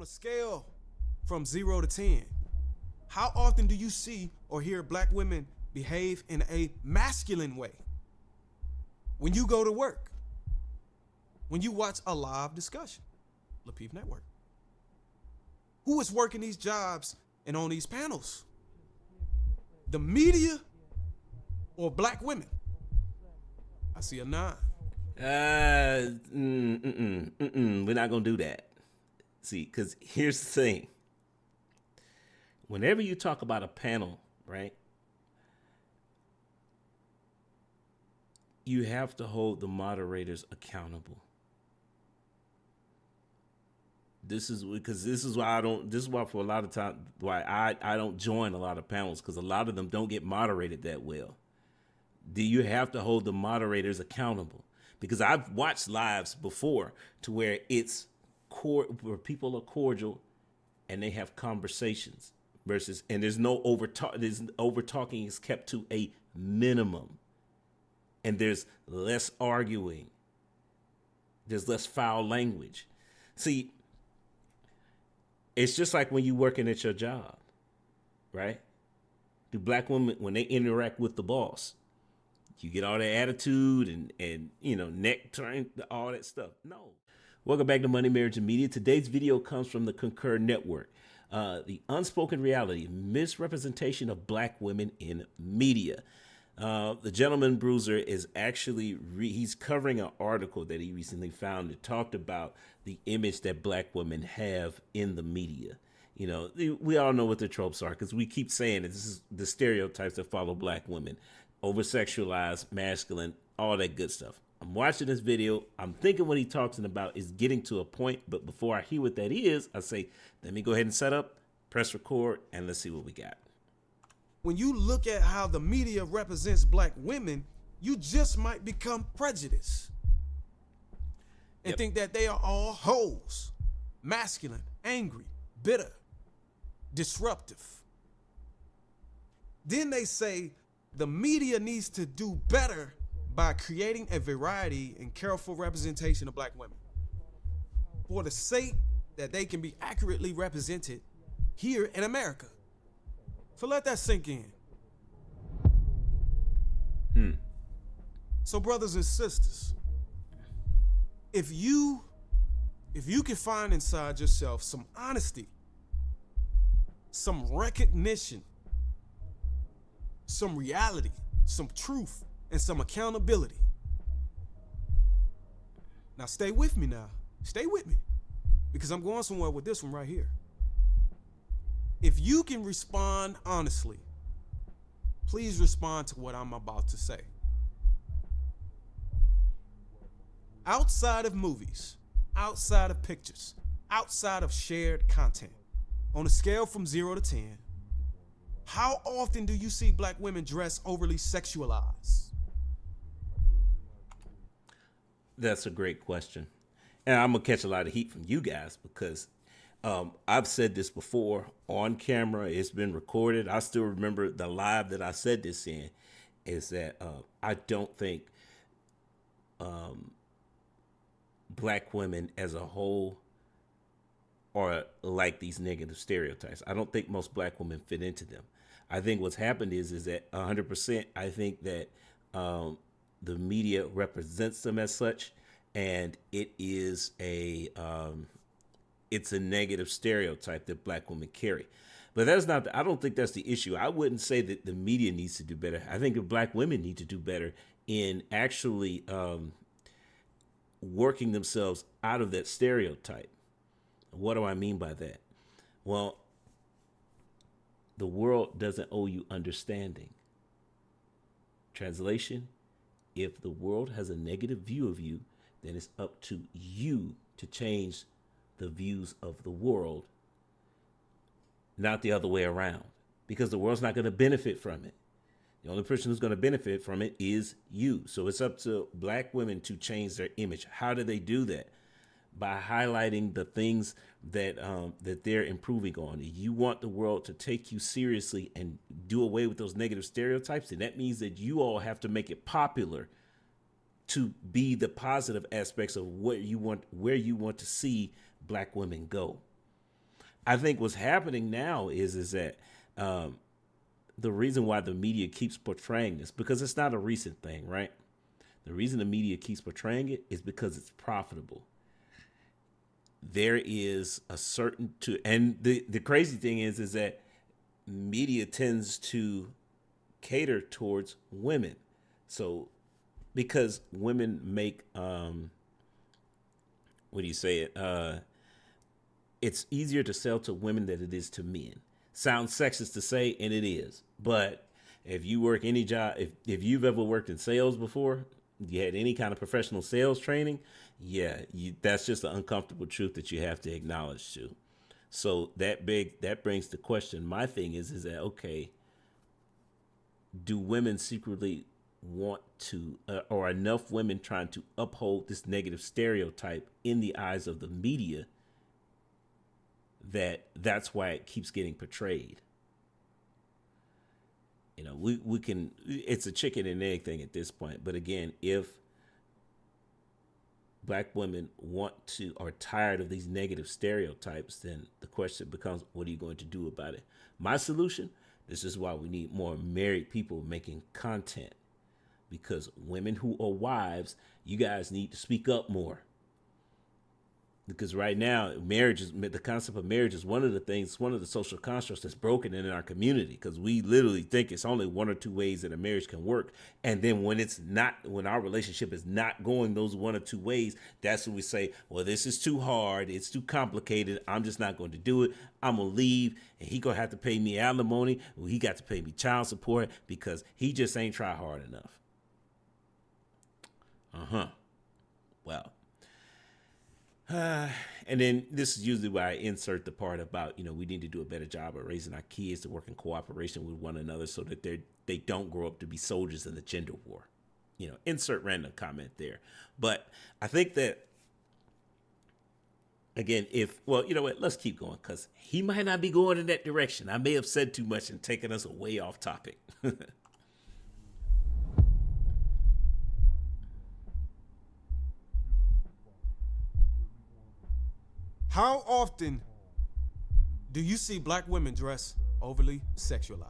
On a scale from 0 to 10, how often do you see or hear black women behave in a masculine way? When you go to work, when you watch a live discussion, LaPeep Network. Who is working these jobs and on these panels? The media or black women? I see a 9. We're not gonna do that. See, because here's the thing. Whenever you talk about a panel, right, you have to hold the moderators accountable. This is why for a lot of time why I don't join a lot of panels, because a lot of them don't get moderated that well. Do you have to hold the moderators accountable? Because I've watched lives before to where it's where people are cordial and they have conversations versus, and there's no over talking is kept to a minimum, and there's less arguing, there's less foul language. See, it's just like when you working at your job, right? Do black women, when they interact with the boss, you get all that attitude and neck turn, all that stuff? No. Welcome back to Money, Marriage, and Media. Today's video comes from the Concur Network. The unspoken reality, misrepresentation of black women in media. The gentleman Bruiser is actually, he's covering an article that he recently found that talked about the image that black women have in the media. You know, we all know what the tropes are because we keep saying it. This is the stereotypes that follow black women. Over-sexualized, masculine, all that good stuff. I'm watching this video. I'm thinking what he's talking about is getting to a point. But before I hear what that is, I say, let me go ahead and set up, press record, and let's see what we got. When you look at how the media represents black women, you just might become prejudiced and think that they are all hoes, masculine, angry, bitter, disruptive. Then they say the media needs to do better by creating a variety and careful representation of black women for the sake that they can be accurately represented here in America. So let that sink in. So brothers and sisters, if you can find inside yourself some honesty, some recognition, some reality, some truth, and some accountability. Now stay with me now. Stay with me. Because I'm going somewhere with this one right here. If you can respond honestly, please respond to what I'm about to say. Outside of movies, outside of pictures, outside of shared content, on a scale from 0 to 10, how often do you see black women dress overly sexualized? That's a great question. And I'm going to catch a lot of heat from you guys because I've said this before on camera. It's been recorded. I still remember the live that I said this in, is that I don't think black women as a whole are like these negative stereotypes. I don't think most black women fit into them. I think what's happened is that 100%, I think that the media represents them as such, and it is it's a negative stereotype that black women carry. But that's not, I don't think that's the issue. I wouldn't say that the media needs to do better. I think that black women need to do better in actually working themselves out of that stereotype. What do I mean by that? Well, the world doesn't owe you understanding. Translation, if the world has a negative view of you, then it's up to you to change the views of the world, not the other way around, because the world's not going to benefit from it. The only person who's going to benefit from it is you. So it's up to black women to change their image. How do they do that? By highlighting the things that that they're improving on. If you want the world to take you seriously and do away with those negative stereotypes, and that means that you all have to make it popular to be the positive aspects of what you want, where you want to see black women go. I think what's happening now is that um, the reason why the media keeps portraying this, because it's not a recent thing, right? The reason the media keeps portraying it is because it's profitable. There is a certain to, and the crazy thing is that media tends to cater towards women. So because women make what do you say it? It's easier to sell to women than it is to men. Sounds sexist to say, and it is. But if you work any job, if you've ever worked in sales before, you had any kind of professional sales training, yeah, that's just an uncomfortable truth that you have to acknowledge too. So that brings the question. My thing is that okay? Do women secretly want to, or enough women trying to uphold this negative stereotype in the eyes of the media that's why it keeps getting portrayed? You know, we can, it's a chicken and egg thing at this point. But again, if black women want to, are tired of these negative stereotypes, then the question becomes, what are you going to do about it? My solution, this is why we need more married people making content, because women who are wives, you guys need to speak up more. Because right now, the concept of marriage is one of the social constructs that's broken in our community, because we literally think it's only one or two ways that a marriage can work. And then when our relationship is not going those one or two ways, that's when we say, well, this is too hard. It's too complicated. I'm just not going to do it. I'm going to leave, and he going to have to pay me alimony. Well, he got to pay me child support because he just ain't try hard enough. Well, and then this is usually where I insert the part about, we need to do a better job of raising our kids to work in cooperation with one another so that they don't grow up to be soldiers in the gender war. Insert random comment there. But I think that, again, you know what, let's keep going, because he might not be going in that direction. I may have said too much and taken us way off topic. How often do you see black women dress overly sexualized?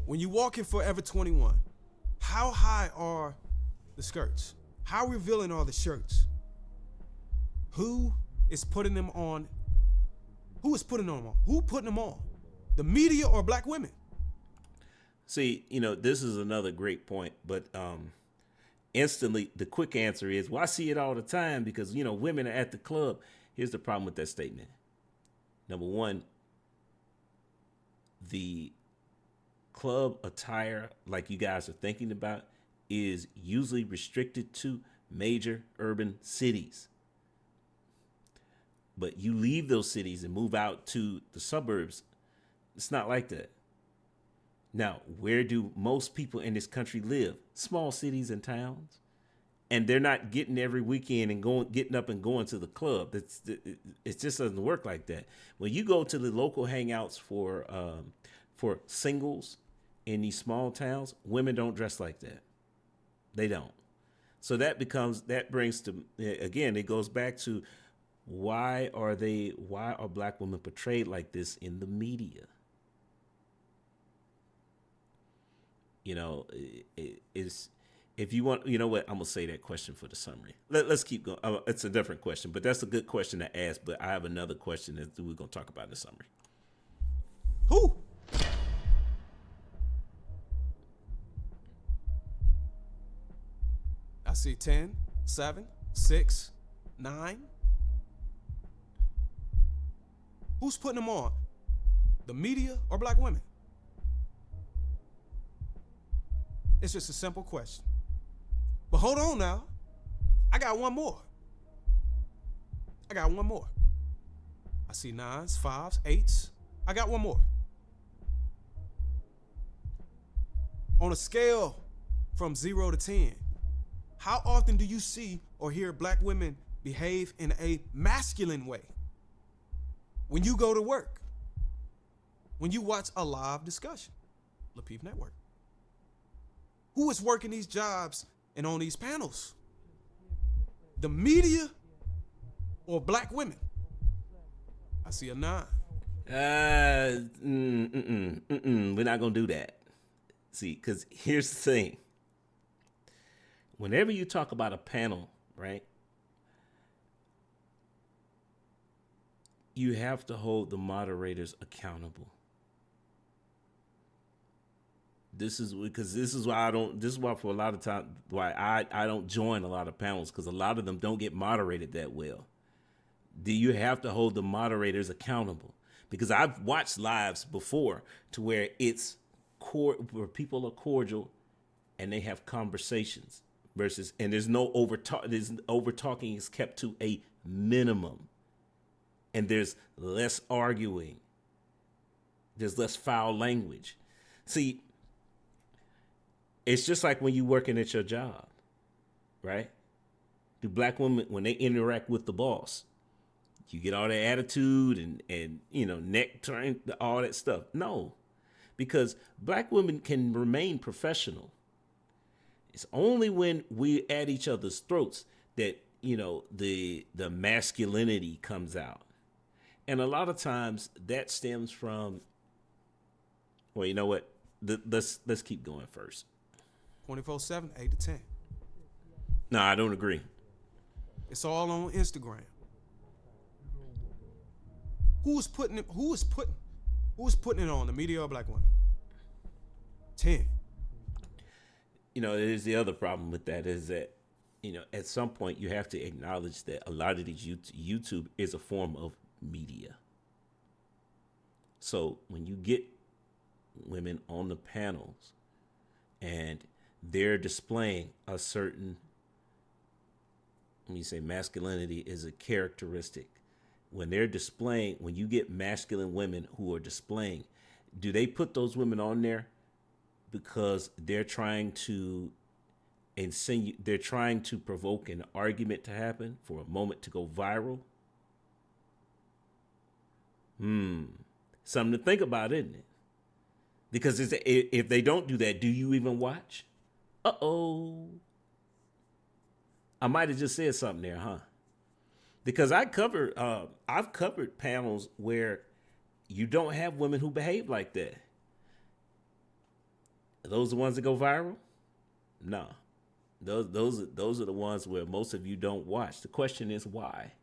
When you walk in Forever 21, how high are the skirts? How revealing are the shirts? Who is putting them on? Who is putting them on? Who putting them on? The media or black women? See, this is another great point, but instantly the quick answer is, well, I see it all the time because, women are at the club. Here's the problem with that statement. Number one, the club attire, like you guys are thinking about, is usually restricted to major urban cities. But you leave those cities and move out to the suburbs, it's not like that. Now, where do most people in this country live? Small cities and towns. And they're not getting every weekend and getting up and going to the club. It just doesn't work like that. When you go to the local hangouts for singles in these small towns, women don't dress like that. They don't. So that brings to, again, it goes back to why are black women portrayed like this in the media? If you want, you know what, I'm going to say that question for the summary. Let's keep going. It's a different question, but that's a good question to ask. But I have another question that we're going to talk about in the summary. Who? I see 10, 7, 6, 9. Who's putting them on? The media or black women? It's just a simple question. But hold on now. I got one more. I see 9s, 5s, 8s. I got one more. On a scale from 0 to 10, how often do you see or hear black women behave in a masculine way? When you go to work, when you watch a live discussion, LaPeef Network. Who is working these jobs and on these panels? The media or black women? I see a 9. We're not gonna do that. See, because here's the thing. Whenever you talk about a panel, right, you have to hold the moderators accountable. This is why for a lot of time why I don't join a lot of panels, because a lot of them don't get moderated that well. Do you have to hold the moderators accountable? Because I've watched lives before to where where people are cordial and they have conversations and there's no over talking is kept to a minimum, and there's less arguing, there's less foul language. See, it's just like when you working at your job, right? Do black women, when they interact with the boss, you get all that attitude and neck turn, all that stuff? No, because black women can remain professional. It's only when we at each other's throats that the masculinity comes out, and a lot of times that stems from. Well, you know what? Let's keep going first. 24/7, 8 to 10. No, I don't agree. It's all on Instagram. Who is putting it on? The media or black women? 10. There's the other problem with that is that, at some point you have to acknowledge that a lot of these YouTube is a form of media. So when you get women on the panels and they're displaying a certain, when you say masculinity is a characteristic, when you get masculine women who are displaying, do they put those women on there because they're trying to provoke an argument to happen, for a moment to go viral? Something to think about, isn't it? Because if they don't do that, do you even watch? Uh-oh. I might have just said something there, huh? Because I've covered panels where you don't have women who behave like that. Are those the ones that go viral? No. Those are the ones where most of you don't watch. The question is why?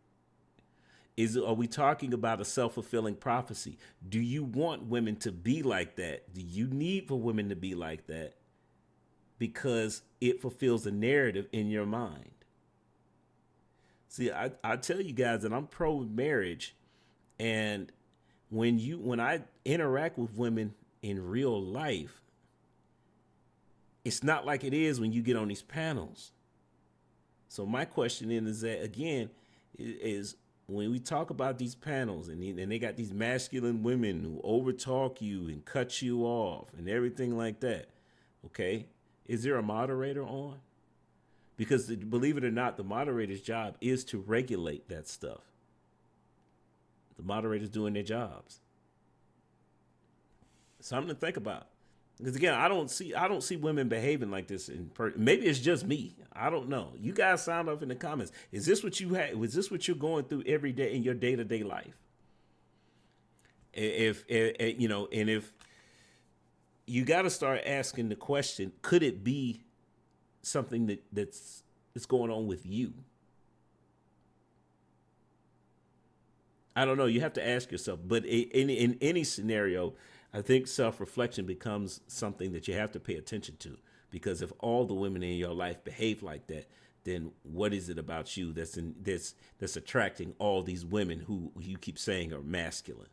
Are we talking about a self-fulfilling prophecy? Do you want women to be like that? Do you need for women to be like that? Because it fulfills a narrative in your mind. See, I tell you guys that I'm pro marriage, and when I interact with women in real life, it's not like it is when you get on these panels. So my question is that, again, is when we talk about these panels and they got these masculine women who overtalk you and cut you off and everything like that, okay, is there a moderator on? Because believe it or not, the moderator's job is to regulate that stuff. The moderator's doing their jobs. Something to think about. Because again, I don't see women behaving like this in person. Maybe it's just me. I don't know. You guys sound off in the comments. Is this what you had? Was this what you're going through every day in your day-to-day life? If you got to start asking the question, could it be something that's going on with you? I don't know. You have to ask yourself. But in any scenario, I think self-reflection becomes something that you have to pay attention to, because if all the women in your life behave like that, then what is it about you that's attracting all these women who you keep saying are masculine?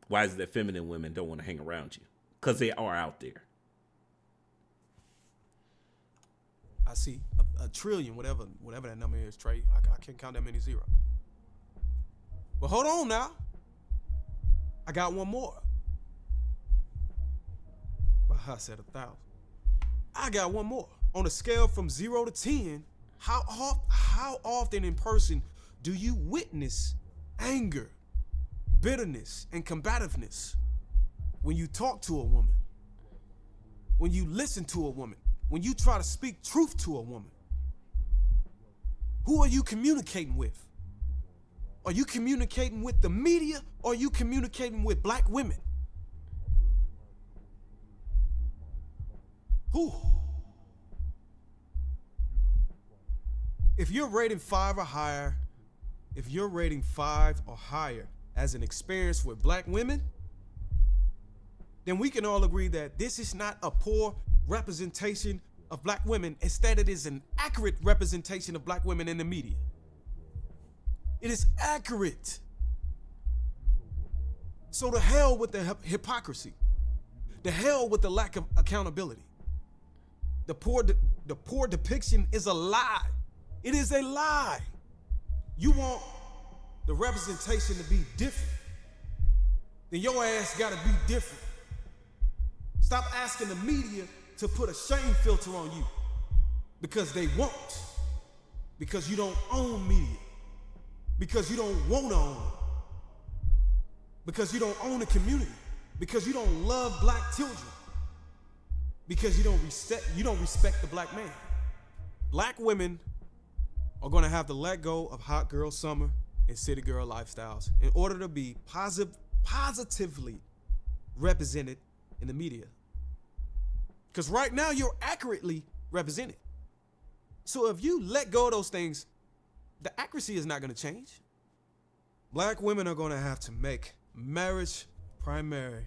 Why is it that feminine women don't want to hang around you? Because they are out there. I see a trillion, whatever that number is, Trey. I can't count that many zeros. But hold on now. I got one more. I said 1,000. I got one more. On a scale from 0 to 10, how often in person do you witness anger, bitterness, and combativeness when you talk to a woman, when you listen to a woman, when you try to speak truth to a woman? Who are you communicating with? Are you communicating with the media, or are you communicating with black women? Who? If you're rating 5 or higher, if you're rating 5 or higher as an experience with black women, then we can all agree that this is not a poor representation of black women. Instead, it is an accurate representation of black women in the media. It is accurate. So to hell with the hypocrisy. To hell with the lack of accountability. The poor depiction is a lie. It is a lie. You want the representation to be different, then your ass gotta be different. Stop asking the media to put a shame filter on you, because they won't. Because you don't own media. Because you don't want to own it. Because you don't own a community. Because you don't love black children. Because you don't respect the black man. Black women are going to have to let go of hot girl summer and city girl lifestyles in order to be positively represented in the media. Because right now you're accurately represented. So if you let go of those things, the accuracy is not going to change. Black women are going to have to make marriage primary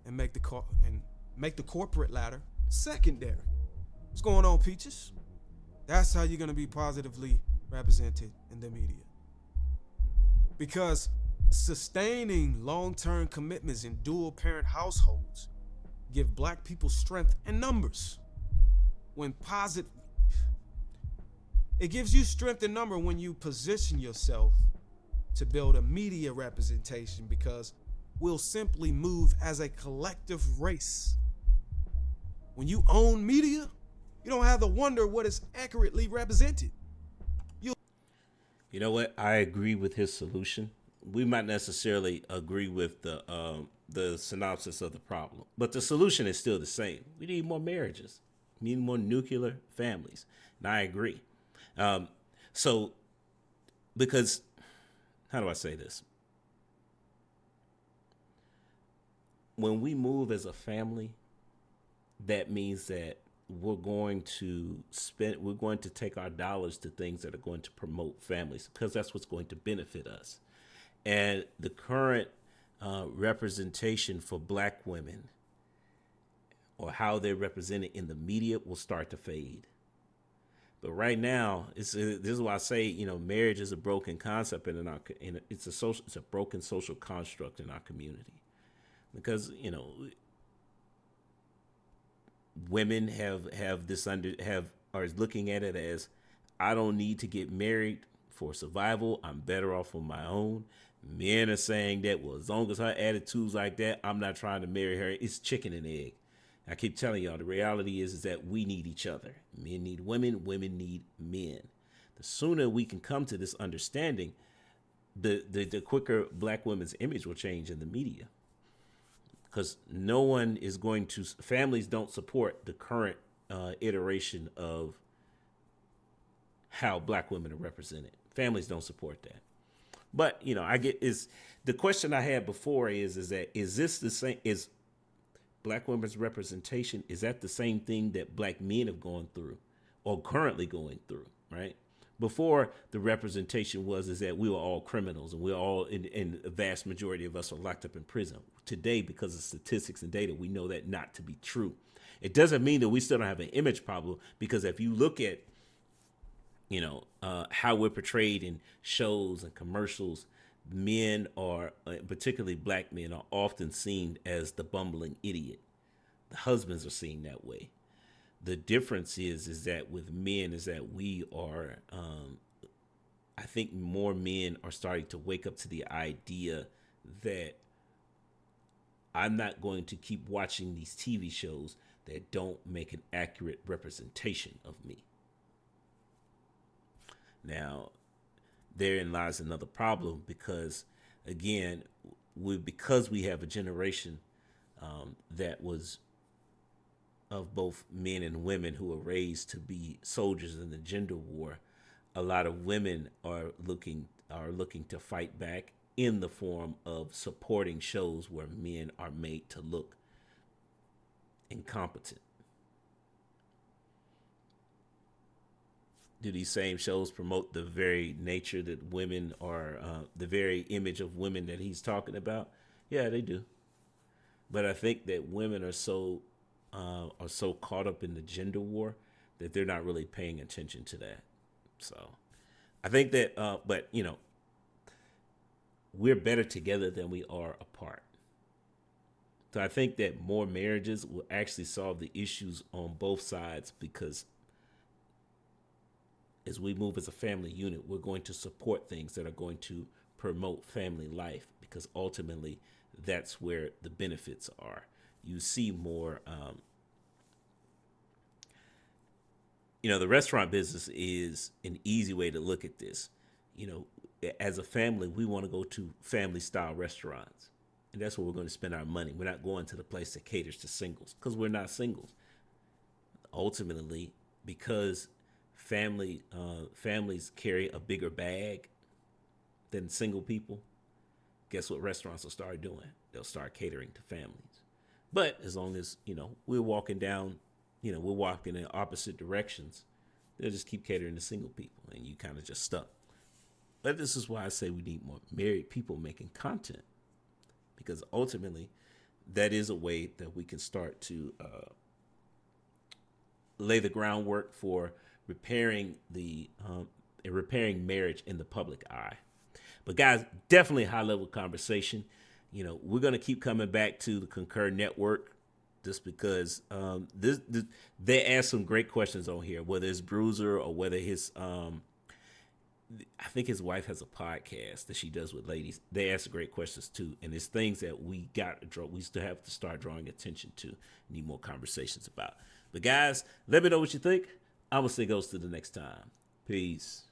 and make the corporate ladder secondary. What's going on, Peaches? That's how you're going to be positively represented in the media. Because sustaining long-term commitments in dual-parent households give black people strength in numbers. It gives you strength in number when you position yourself to build a media representation, because we'll simply move as a collective race. When you own media, you don't have to wonder what is accurately represented. You know what? I agree with his solution. We might necessarily agree with the synopsis of the problem, but the solution is still the same. We need more marriages. We need more nuclear families. And I agree. Because, how do I say this? When we move as a family, that means that we're going to take our dollars to things that are going to promote families, because that's what's going to benefit us. And the current representation for black women, or how they're represented in the media, will start to fade. But right now, this is why I say, marriage is a broken concept it's a broken social construct in our community, because women are looking at it as, I don't need to get married for survival. I'm better off on my own. Men are saying that, well, as long as her attitude's like that, I'm not trying to marry her. It's chicken and egg. I keep telling y'all, the reality is that we need each other. Men need women, women need men. The sooner we can come to this understanding, the quicker black women's image will change in the media. Because families don't support the current iteration of how black women are represented. Families don't support that. But, the question I had before is this the same, is black women's representation, is that the same thing that black men have gone through or currently going through, right? Before, the representation is that we were all criminals, and we're all, in the vast majority of us, are locked up in prison. Today, because of statistics and data, we know that not to be true. It doesn't mean that we still don't have an image problem, because if you look at, how we're portrayed in shows and commercials, men are, particularly black men, are often seen as the bumbling idiot. The husbands are seen that way. The difference is that with men is that we are, I think more men are starting to wake up to the idea that I'm not going to keep watching these TV shows that don't make an accurate representation of me. Now, therein lies another problem, because, again, because we have a generation that was of both men and women who were raised to be soldiers in the gender war, a lot of women are looking are looking to fight back in the form of supporting shows where men are made to look incompetent. Do these same shows promote the very nature that women are, the very image of women that he's talking about? Yeah, they do. But I think that women are so caught up in the gender war that they're not really paying attention to that. So I think that, but you know, we're better together than we are apart. So I think that more marriages will actually solve the issues on both sides, because as we move as a family unit, we're going to support things that are going to promote family life, because ultimately that's where the benefits are. You see more, the restaurant business is an easy way to look at this. You know, as a family, we want to go to family style restaurants. And that's where we're going to spend our money. We're not going to the place that caters to singles, because we're not singles. Ultimately, because families carry a bigger bag than single people, guess what restaurants will start doing? They'll start catering to families. But as long as, we're walking in opposite directions, they'll just keep catering to single people, and you kind of just stuck. But this is why I say we need more married people making content, because ultimately that is a way that we can start to lay the groundwork for repairing marriage in the public eye. But guys, definitely high level conversation. We're going to keep coming back to the Concur Network, just because they asked some great questions on here, whether it's Bruiser or whether his I think his wife has a podcast that she does with ladies. They ask great questions too, and it's things that we still have to start drawing attention to, need more conversations about. But guys, let me know what you think. I'm gonna say goes to the next time. Peace.